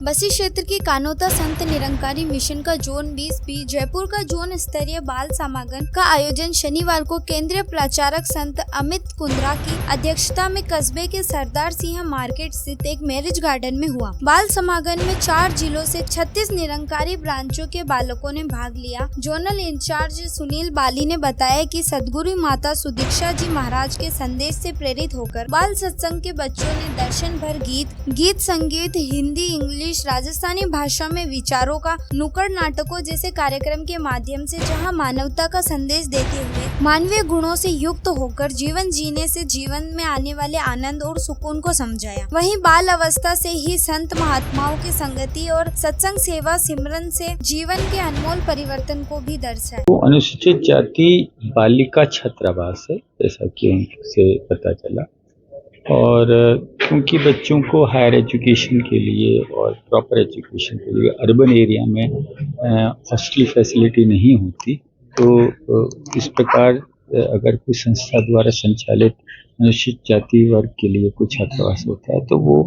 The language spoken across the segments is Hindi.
बसी क्षेत्र की कानोता संत निरंकारी मिशन का जोन 20B जयपुर का जोन स्तरीय बाल समागम का आयोजन शनिवार को केंद्रीय प्रचारक संत अमित कुंद्रा की अध्यक्षता में कस्बे के सरदार सिंह मार्केट स्थित एक मैरिज गार्डन में हुआ। बाल समागम में 4 जिलों से 36 निरंकारी ब्रांचों के बालकों ने भाग लिया। जोनल इंचार्ज सुनील बाली ने बताया कि सदगुरु माता सुदीक्षा जी महाराज के संदेश से प्रेरित होकर बाल सत्संग के बच्चों ने दर्शन भर गीत संगीत, हिंदी, इंग्लिश, राजस्थानी भाषा में विचारों का नुक्कड़ नाटकों जैसे कार्यक्रम के माध्यम से जहां मानवता का संदेश देते हुए मानवीय गुणों से युक्त होकर जीवन जीने से जीवन में आने वाले आनंद और सुकून को समझाया। वहीं बाल अवस्था से ही संत महात्माओं की संगति और सत्संग सेवा सिमरन से जीवन के अनमोल परिवर्तन को भी दर्शाया। वो अनुसूचित जाति बालिका छात्रावास है, जैसा कि उनसे पता चला, और क्योंकि बच्चों को हायर एजुकेशन के लिए और प्रॉपर एजुकेशन के लिए अर्बन एरिया में हॉस्टल फैसिलिटी नहीं होती, तो इस प्रकार अगर कोई संस्था द्वारा संचालित अनुसूचित जाति वर्ग के लिए कुछ छात्रावास होता है तो वो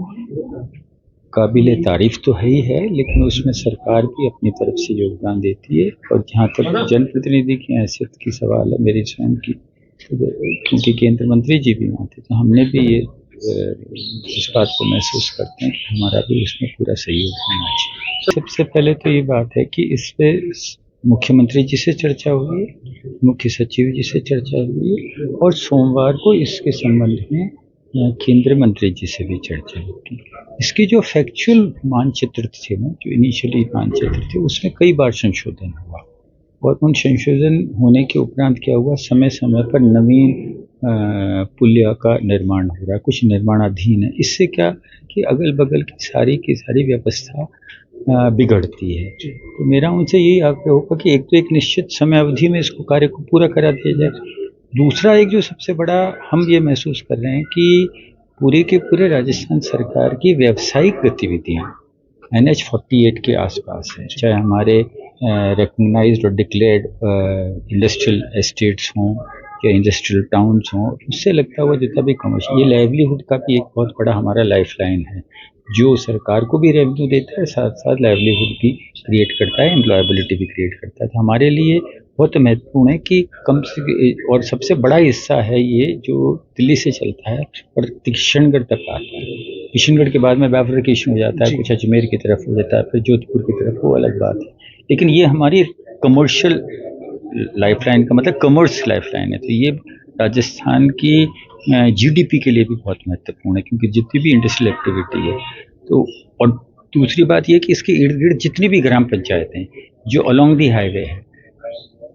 काबिले तारीफ तो है ही है, लेकिन उसमें सरकार भी अपनी तरफ से योगदान देती है। और जहाँ तक जनप्रतिनिधि की हैसियत की सवाल है मेरी स्वयं की, क्योंकि केंद्रीय मंत्री जी भी वहाँ थे, तो हमने भी ये इस बात को महसूस करते हैं कि हमारा भी उसमें पूरा सहयोग होना चाहिए। सबसे पहले तो ये बात है कि इस पे मुख्यमंत्री जी से चर्चा हुई, मुख्य सचिव जी से चर्चा हुई, और सोमवार को इसके संबंध में केंद्रीय मंत्री जी से भी चर्चा हुई। इसकी जो फैक्चुअल मानचित्र थे ना, जो इनिशियली मानचित्र थे, उसमें कई बार संशोधन हुआ, और उन संशोधन होने के उपरांत क्या हुआ, समय समय पर नवीन पुलिया का निर्माण हो रहा है, कुछ निर्माणाधीन है। इससे क्या कि अगल बगल की सारी व्यवस्था बिगड़ती है। तो मेरा उनसे यही आग्रह होगा कि एक निश्चित समय अवधि में इसको कार्य को पूरा करा दिया जाए। दूसरा, एक जो सबसे बड़ा हम ये महसूस कर रहे हैं कि पूरे के पूरे राजस्थान सरकार की व्यावसायिक गतिविधियाँ NH 48 के आसपास है, चाहे हमारे रिकग्नाइज्ड और डिक्लेयर्ड इंडस्ट्रियल एस्टेट्स हों या इंडस्ट्रियल टाउन्स हों, उससे लगता हुआ जितना भी कमर्शियल, ये लाइवलीहुड का भी एक बहुत बड़ा हमारा लाइफलाइन है, जो सरकार को भी रेवेन्यू देता है, साथ साथ लाइवलीहुड भी क्रिएट करता है, एम्प्लॉयबिलिटी भी क्रिएट करता है। तो हमारे लिए बहुत महत्वपूर्ण है कि कम से, और सबसे बड़ा हिस्सा है ये जो दिल्ली से चलता है और किशनगढ़ तक आता है। किशनगढ़ के बाद में बाइफरकेशन हो जाता है, कुछ अजमेर की तरफ हो जाता है, फिर जोधपुर की तरफ, वो अलग बात है। लेकिन ये हमारी कमर्शियल लाइफलाइन का मतलब कमर्स लाइफलाइन है, तो ये राजस्थान की GDP के लिए भी बहुत महत्वपूर्ण है, क्योंकि जितनी भी इंडस्ट्रियल एक्टिविटी है तो। और दूसरी बात ये कि इसके इर्द गिर्द जितनी भी ग्राम पंचायतें जो अलोंग दी हाईवे है,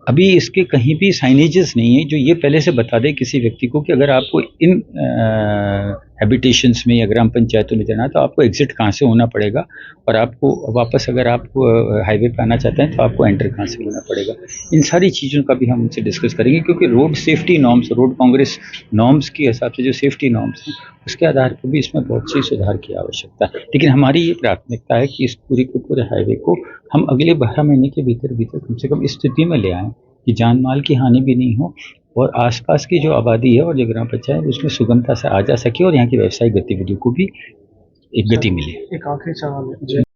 अभी इसके कहीं भी साइनेजेस नहीं है जो ये पहले से बता दे किसी व्यक्ति को कि अगर आपको इन हैबिटेशंस में या ग्राम पंचायतों में जाना है तो आपको एग्जिट कहाँ से होना पड़ेगा, और आपको वापस अगर आप हाईवे पे आना चाहते हैं तो आपको एंटर कहाँ से होना पड़ेगा। इन सारी चीज़ों का भी हम उनसे डिस्कस करेंगे, क्योंकि road safety norms, road Congress norms के हिसाब से जो सेफ्टी नॉर्म्स हैं उसके आधार पर भी इसमें बहुत सी सुधार की आवश्यकता है। लेकिन हमारी ये प्राथमिकता है कि इस पूरे हाईवे को हम अगले 12 महीने के भीतर कम से कम इस स्थिति में ले आएँ कि जान माल की हानि भी नहीं हो, और आसपास की जो आबादी है और जो ग्राम पंचायत उसमें सुगमता से आ जा सके, और यहाँ की व्यवसायिक गतिविधियों को भी एक गति मिले। एक आखिरी सवाल है।